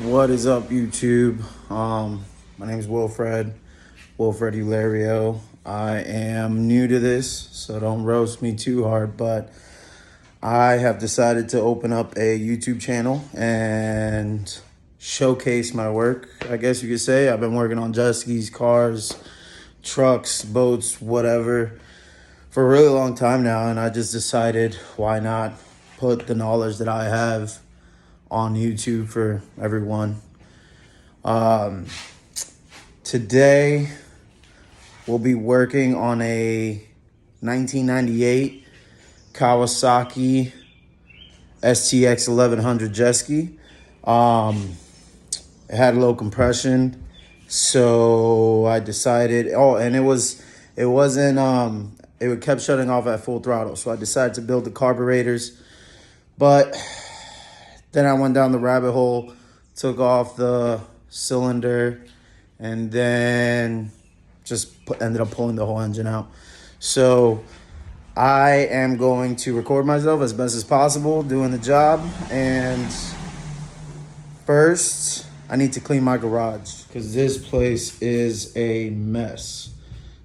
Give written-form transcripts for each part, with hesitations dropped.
What is up, YouTube? My name is Wilfred Hilario. I am new to this, so don't roast me too hard, but I have decided to open up a YouTube channel and showcase my work, I guess you could say. I've been working on jet skis, cars, trucks, boats, whatever, for a really long time now, and I just decided, why not put the knowledge that I have on YouTube for everyone. Today we'll be working on a 1998 Kawasaki STX1100 jet ski. It had low compression, so I decided. It kept shutting off at full throttle, so I decided to build the carburetors. But then I went down the rabbit hole, took off the cylinder, and then just ended up pulling the whole engine out. So I am going to record myself as best as possible doing the job. And first, I need to clean my garage because this place is a mess.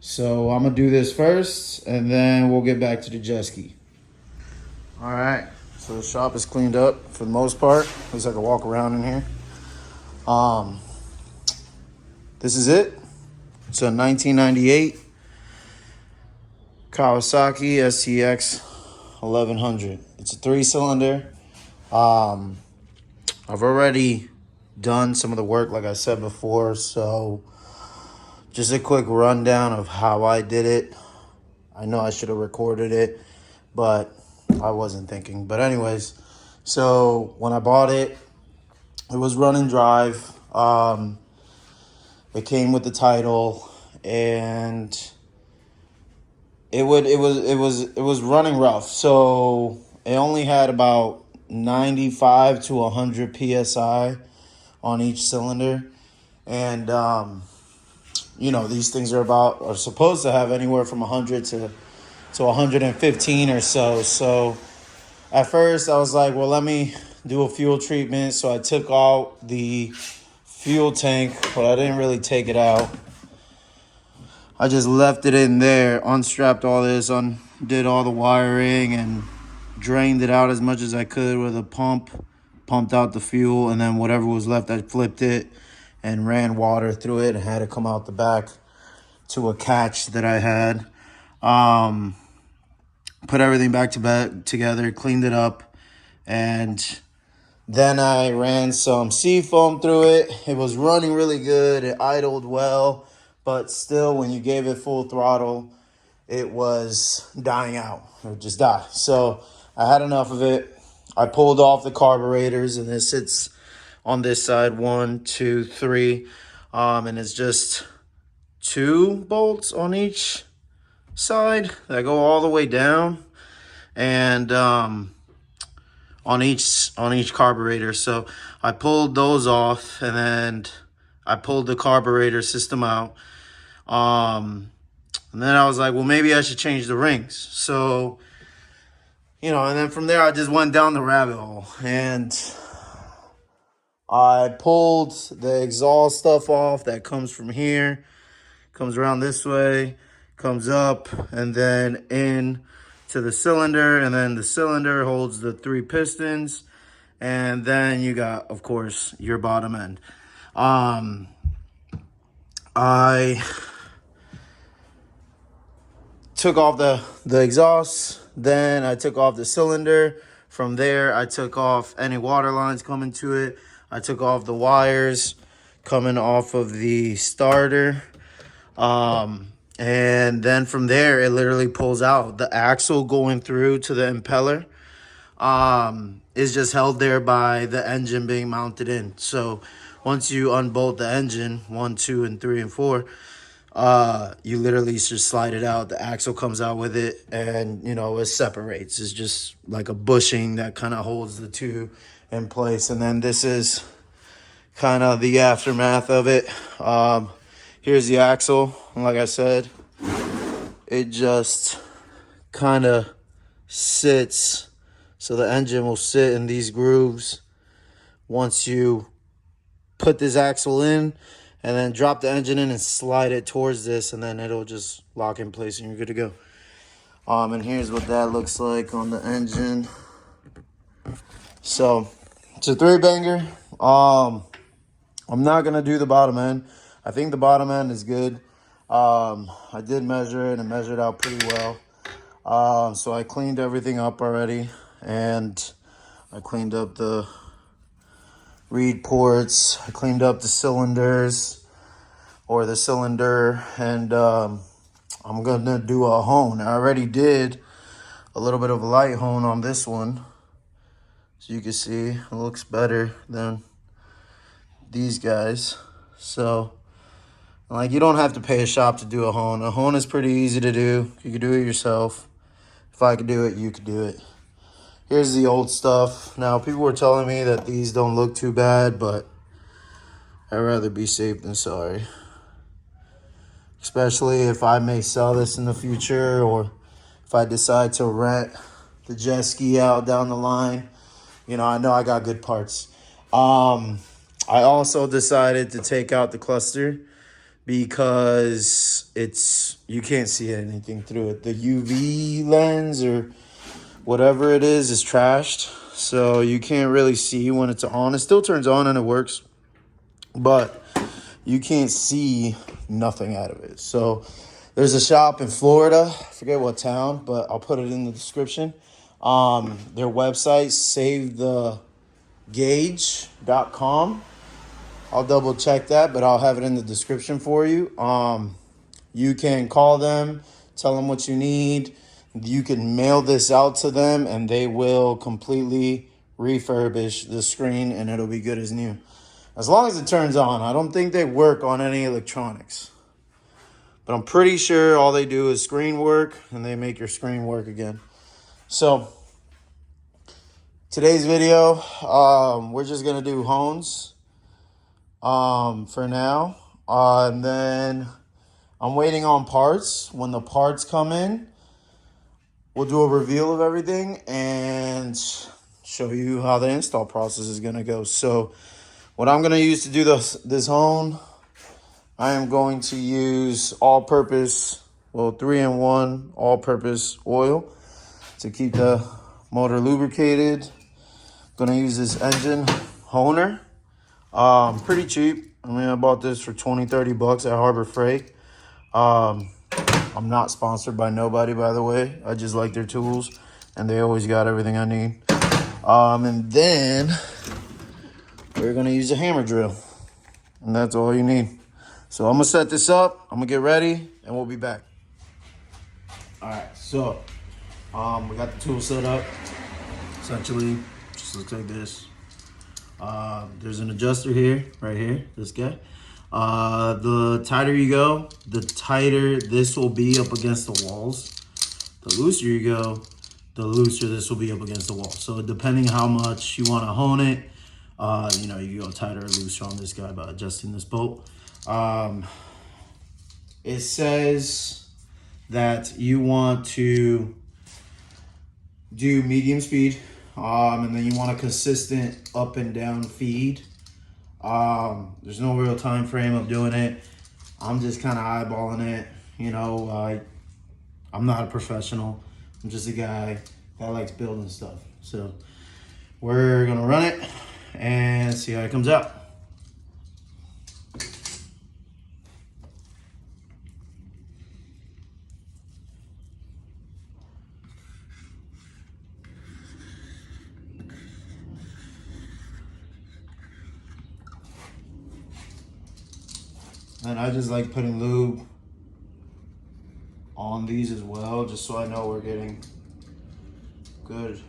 So I'm gonna do this first, and then we'll get back to the jet ski. All right, so the shop is cleaned up for the most part. At least I can walk around in here. This is it. It's a 1998 Kawasaki STX 1100. It's a 3-cylinder. I've already done some of the work, like I said before, so just a quick rundown of how I did it. I know I should have recorded it, but I wasn't thinking. But anyways, so when I bought it, it was run and drive. It came with the title, and it was running rough. So it only had about 95 to 100 psi on each cylinder, and these things are supposed to have anywhere from 100 to 115 or so. So at first I was like, well, let me do a fuel treatment. So I took out the fuel tank, but I didn't really take it out. I just left it in there, unstrapped all this, undid all the wiring, and drained it out as much as I could with a pump, pumped out the fuel, and then whatever was left, I flipped it and ran water through it and had it come out the back to a catch that I had. Put everything back together, cleaned it up, and then I ran some seafoam through it. It was running really good. It idled well, but still, when you gave it full throttle, it was dying out. It would just die. So I had enough of it. I pulled off the carburetors, and it sits on this side, 1, 2, 3, and it's just 2 bolts on each side that go all the way down, and on each carburetor. So I pulled those off, and then I pulled the carburetor system out. And then I was like, well, maybe I should change the rings. So, and then from there I just went down the rabbit hole, and I pulled the exhaust stuff off that comes from here, comes around this way, comes up, and then in to the cylinder, and then the cylinder holds the 3 pistons, and then you got, of course, your bottom end. I took off the exhaust, then I took off the cylinder. From there, I took off any water lines coming to it. I took off the wires coming off of the starter. And then from there, it literally pulls out. The axle going through to the impeller is just held there by the engine being mounted in. So once you unbolt the engine, 1, 2, and 3, and 4, you literally just slide it out. The axle comes out with it, and, it separates. It's just like a bushing that kind of holds the two in place. And then this is kind of the aftermath of it. Here's the axle. And like I said, it just kind of sits. So the engine will sit in these grooves once you put this axle in and then drop the engine in and slide it towards this, and then it'll just lock in place and you're good to go. And here's what that looks like on the engine. So it's a 3-banger. I'm not gonna do the bottom end. I think the bottom end is good. I did measure it and measured out pretty well. So I cleaned everything up already, and I cleaned up the reed ports. I cleaned up the cylinders, or the cylinder, and I'm gonna do a hone. I already did a little bit of a light hone on this one. So you can see it looks better than these guys. So, like, you don't have to pay a shop to do a hone. A hone is pretty easy to do. You can do it yourself. If I could do it, you could do it. Here's the old stuff. Now, people were telling me that these don't look too bad, but I'd rather be safe than sorry. Especially if I may sell this in the future, or if I decide to rent the jet ski out down the line. You know I got good parts. I also decided to take out the cluster because you can't see anything through it. The UV lens or whatever it is trashed. So you can't really see when it's on. It still turns on and it works, but you can't see nothing out of it. So there's a shop in Florida. I forget what town, but I'll put it in the description. Their website, savethegauge.com. I'll double check that, but I'll have it in the description for you. You can call them, tell them what you need. You can mail this out to them, and they will completely refurbish the screen, and it'll be good as new. As long as it turns on. I don't think they work on any electronics. But I'm pretty sure all they do is screen work, and they make your screen work again. So, today's video, we're just going to do hones for now. And then I'm waiting on parts. When the parts come in, we'll do a reveal of everything and show you how the install process is going to go. So what I'm going to use to do this hone, I am going to use all-purpose, 3-in-1 all-purpose oil to keep the motor lubricated. Going to use this engine honer. Pretty cheap. I mean, I bought this for $20-30 at Harbor Freight. I'm not sponsored by nobody, by the way. I just like their tools, and they always got everything I need. And then we're gonna use a hammer drill, and that's all you need. So I'm gonna set this up. I'm gonna get ready, and we'll be back. All right, so we got the tool set up. Essentially, just looks like this. There's an adjuster here, right here, this guy. The tighter you go, the tighter this will be up against the walls. The looser you go, the looser this will be up against the wall. So depending how much you want to hone it, you know, you go tighter or looser on this guy by adjusting this bolt. It says that you want to do medium speed, and then you want a consistent up and down feed. There's no real time frame of doing it. I'm just kind of eyeballing it. You know, I'm not a professional. I'm just a guy that likes building stuff. So we're gonna run it and see how it comes out. And I just like putting lube on these as well, just so I know we're getting good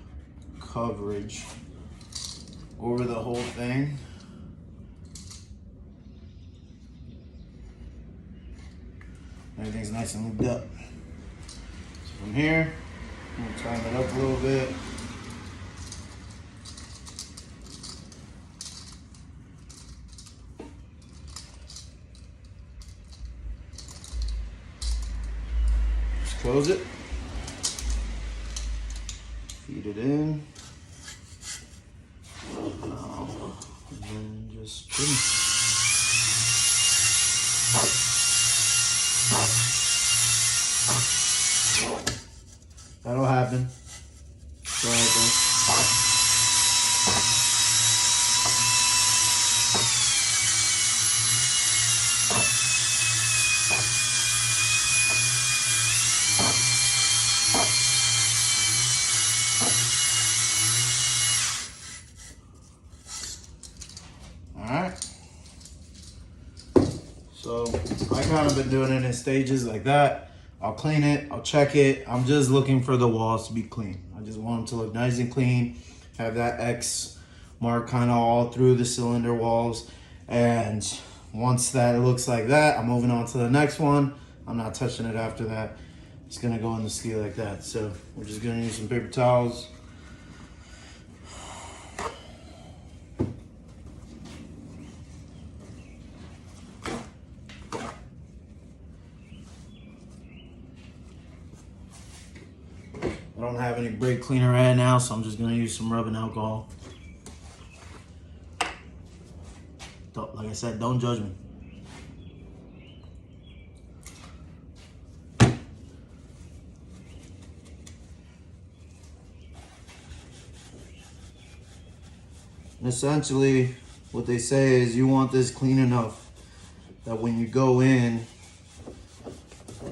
coverage over the whole thing. Everything's nice and lubed up. So from here, I'm gonna tighten it up a little bit. Close it, feed it in, and then just trim. So I kind of been doing it in stages like that. I'll clean it, I'll check it. I'm just looking for the walls to be clean. I just want them to look nice and clean, have that X mark kind of all through the cylinder walls. And once that looks like that, I'm moving on to the next one. I'm not touching it after that. It's gonna go in the ski like that. So we're just gonna use some paper towels. I don't have any brake cleaner right now, so I'm just gonna use some rubbing alcohol. Like I said, don't judge me. And essentially, what they say is you want this clean enough that when you go in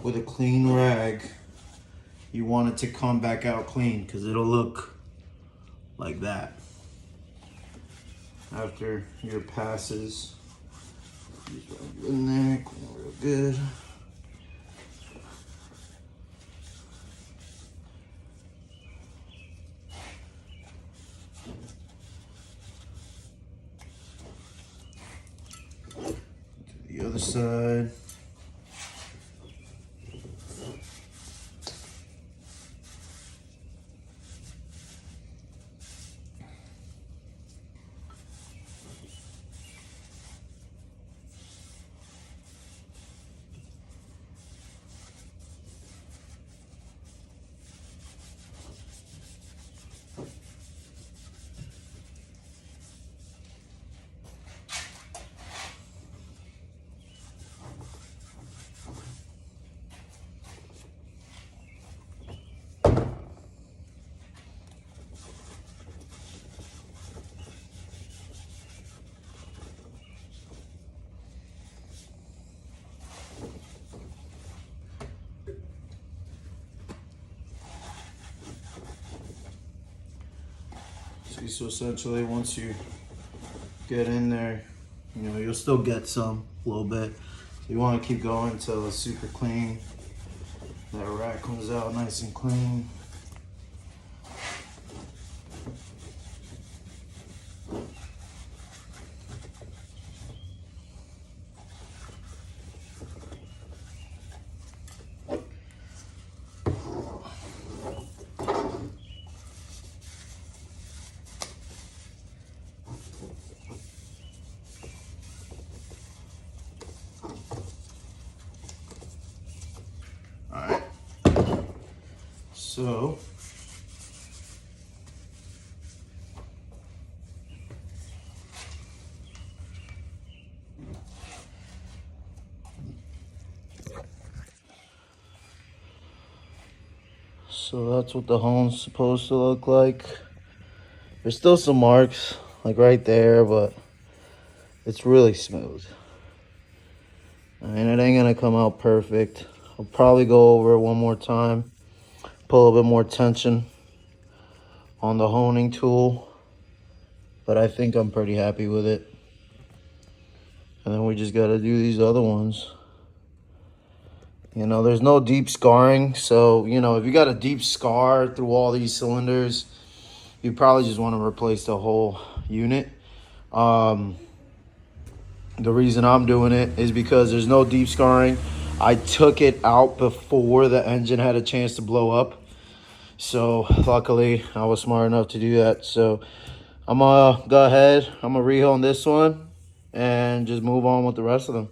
with a clean rag, you want it to come back out clean, because it'll look like that after your passes. Just rub it in there, clean it real good. To the other side. So essentially, once you get in there, you know, you'll still get some a little bit. So you want to keep going until it's super clean. That rack comes out nice and clean. So that's what the home's supposed to look like. There's still some marks like right there, but it's really smooth. I mean, it ain't gonna come out perfect. I'll probably go over it one more time, put a little bit more tension on the honing tool, but I think I'm pretty happy with it. And then we just got to do these other ones. You know, there's no deep scarring, so, you know, if you got a deep scar through all these cylinders, you probably just want to replace the whole unit. The reason I'm doing it is because there's no deep scarring. I took it out before the engine had a chance to blow up. So luckily I was smart enough to do that. So I'm gonna go ahead, I'm gonna rehome this one and just move on with the rest of them.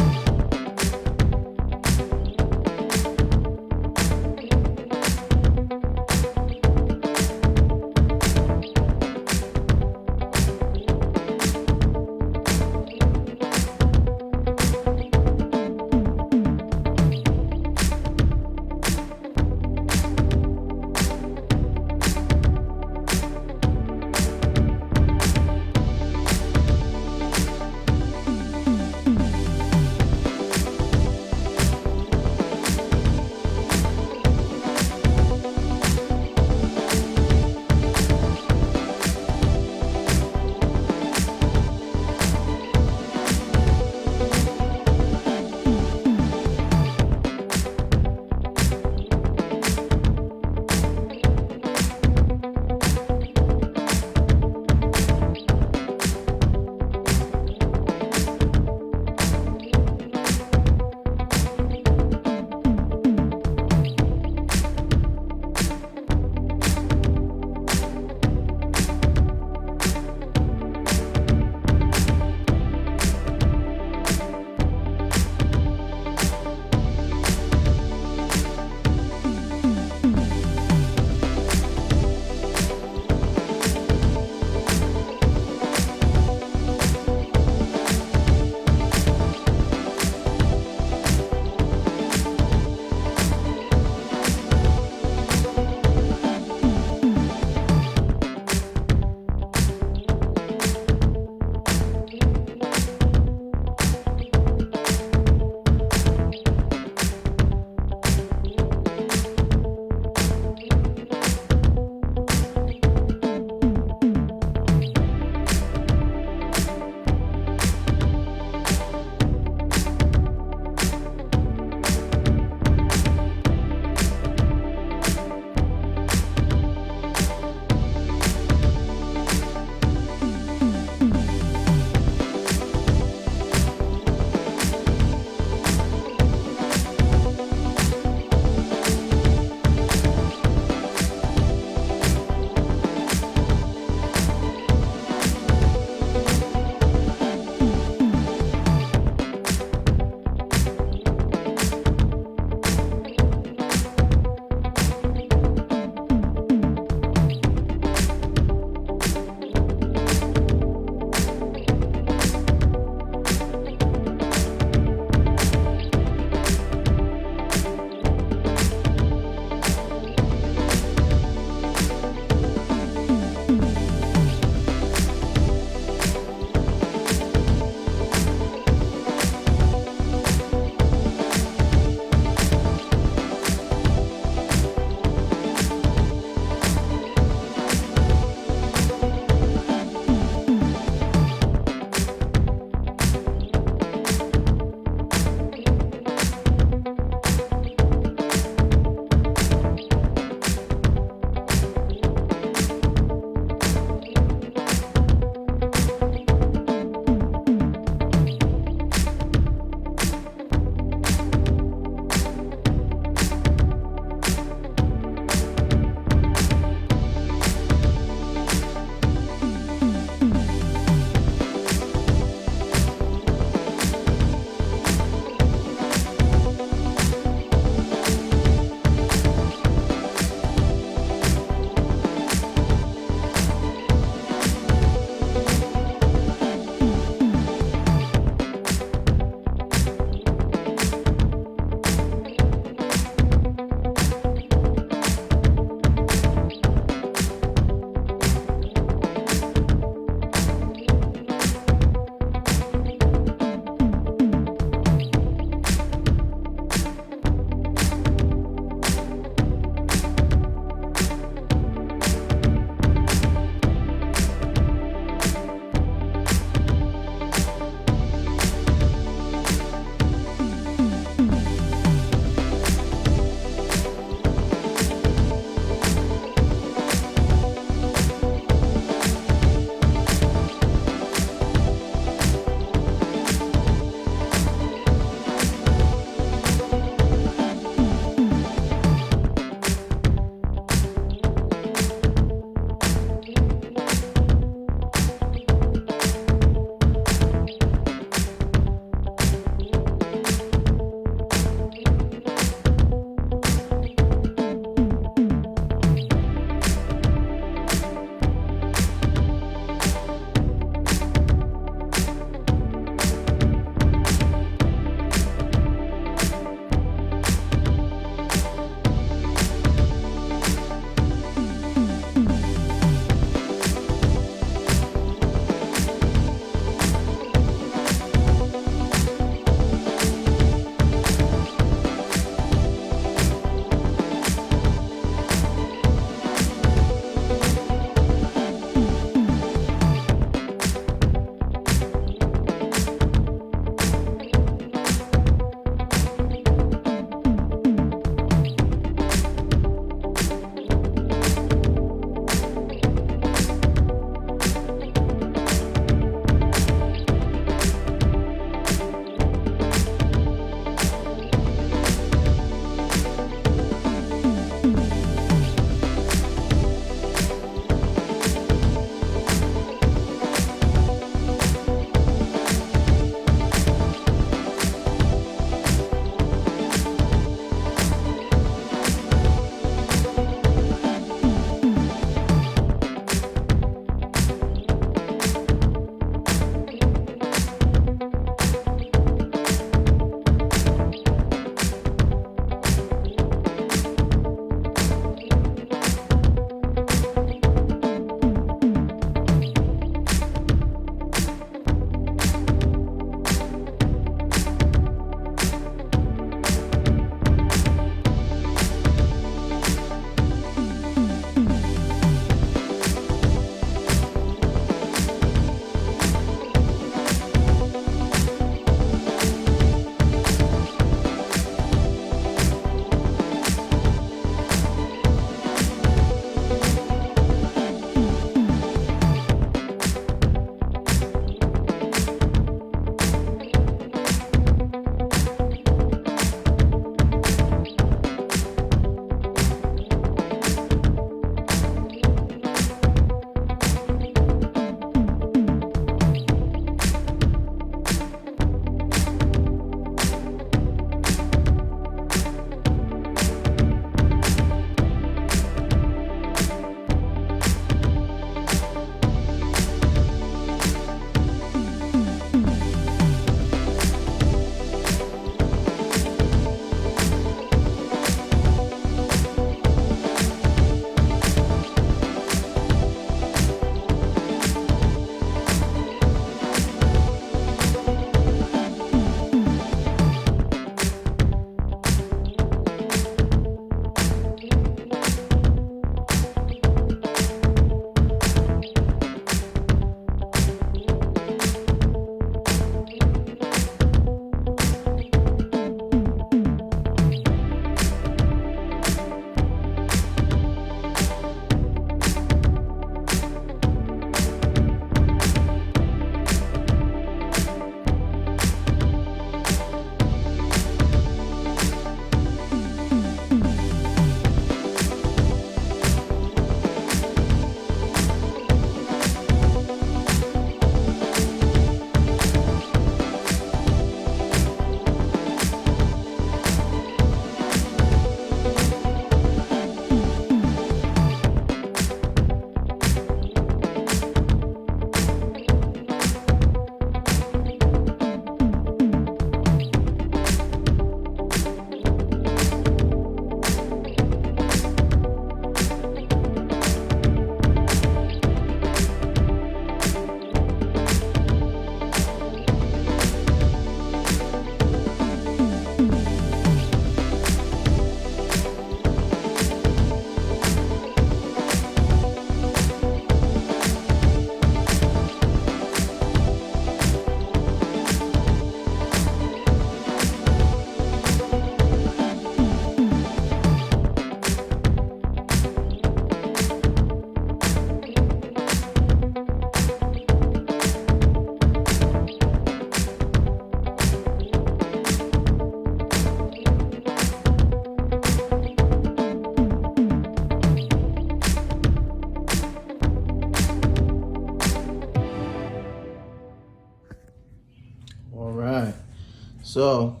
So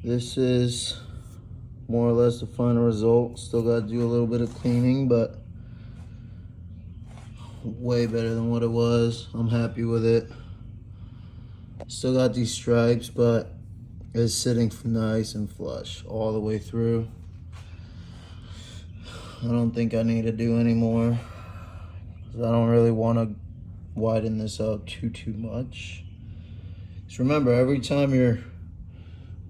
this is more or less the final result. Still got to do a little bit of cleaning, but way better than what it was. I'm happy with it. Still got these stripes, but it's sitting nice and flush all the way through. I don't think I need to do any more, because I don't really want to widen this out too much. Just remember, every time you're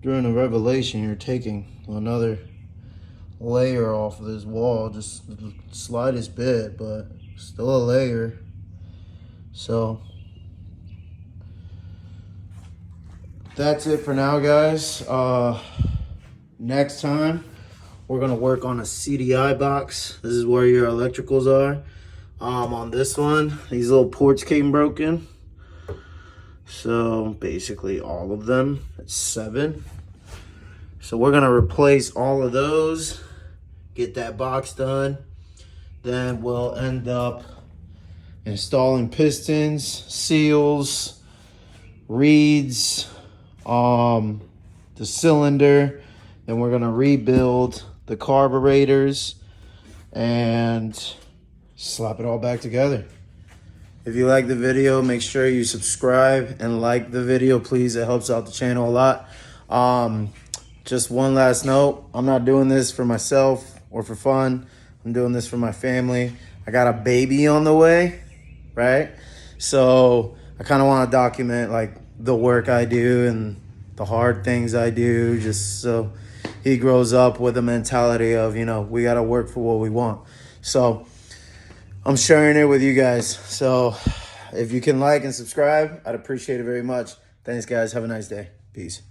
doing a revelation, you're taking another layer off of this wall, just the slightest bit, but still a layer. So that's it for now, guys. Next time we're gonna work on a CDI box. This is where your electricals are. On this one, these little ports came broken. So basically all of them, it's 7. So we're gonna replace all of those, get that box done. Then we'll end up installing pistons, seals, reeds, the cylinder. Then we're gonna rebuild the carburetors and slap it all back together. If you like the video, make sure you subscribe and like the video, please. It helps out the channel a lot. Just one last note, I'm not doing this for myself or for fun. I'm doing this for my family. I got a baby on the way, right? So I kind of want to document like the work I do and the hard things I do, just so he grows up with a mentality of, you know, we got to work for what we want. So I'm sharing it with you guys. So if you can like and subscribe, I'd appreciate it very much. Thanks, guys. Have a nice day. Peace.